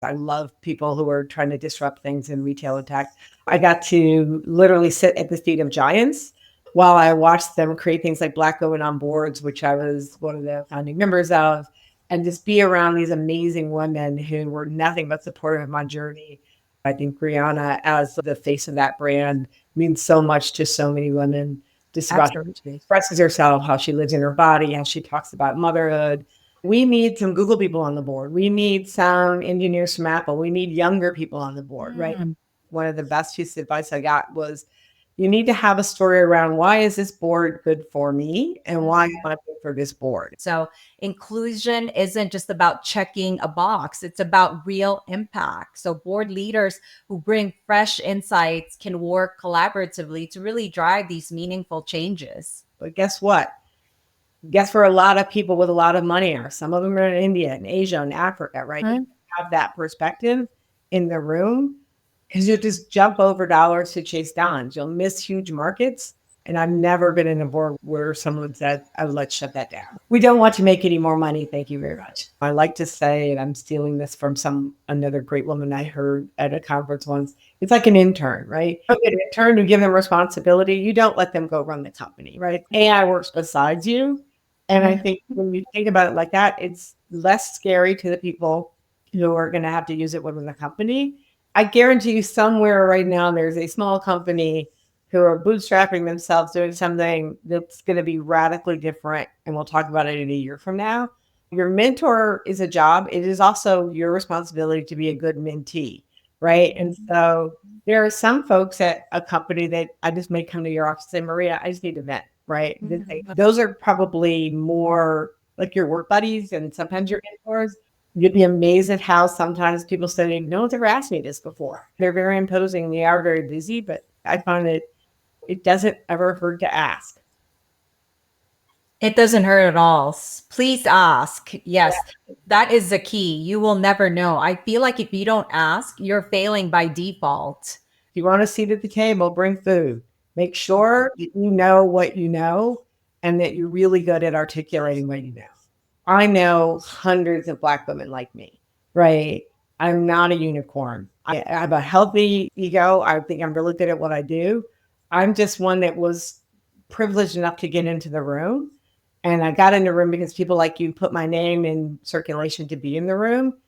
I love people who are trying to disrupt things in retail and tech. I got to literally sit at the feet of giants while I watched them create things like Black Women on Boards, which I was one of the founding members of, and just be around these amazing women who were nothing but supportive of my journey. I think Rihanna, as the face of that brand, means so much to so many women, just about how she Absolutely. expresses herself, how she lives in her body, how she talks about motherhood. We need some Google people on the board. We need some engineers from Apple. We need younger people on the board, right? Mm, One of the best pieces of advice I got was you need to have a story around why is this board good for me and why I want to pay for this board. So inclusion isn't just about checking a box, it's about real impact. So board leaders who bring fresh insights can work collaboratively to really drive these meaningful changes. But guess what? Guess where a lot of people with a lot of money are? Some of them are in India and Asia and Africa, right? They Huh? have that perspective in the room because you'll just jump over dollars to chase dollars. You'll miss huge markets. And I've never been in a board where someone said, "Oh, let's shut that down. We don't want to make any more money. Thank you very much." I like to say, and I'm stealing this from another great woman I heard at a conference once. It's like an intern, right? Okay, an intern, you give them responsibility. You don't let them go run the company, right? AI works besides you. And I think when you think about it like that, it's less scary to the people who are going to have to use it within the company. I guarantee you somewhere right now, there's a small company who are bootstrapping themselves doing something that's going to be radically different. And we'll talk about it in a year from now. Your mentor is a job. It is also your responsibility to be a good mentee, right? And so there are some folks at a company that I just may come to your office and say, Maria, I just need to vent, right? Those are probably more like your work buddies and sometimes your mentors. You'd be amazed at how sometimes people say, no one's ever asked me this before. They're very imposing. They are very busy, but I find that it doesn't ever hurt to ask. It doesn't hurt at all. Please ask. Yes, that is the key. You will never know. I feel like if you don't ask, you're failing by default. If you want a seat at the table, bring food. Make sure that you know what you know and that you're really good at articulating what you know. I know hundreds of Black women like me, right? I'm not a unicorn. I have a healthy ego. I think I'm really good at what I do. I'm just one that was privileged enough to get into the room. And I got in the room because people like you put my name in circulation to be in the room.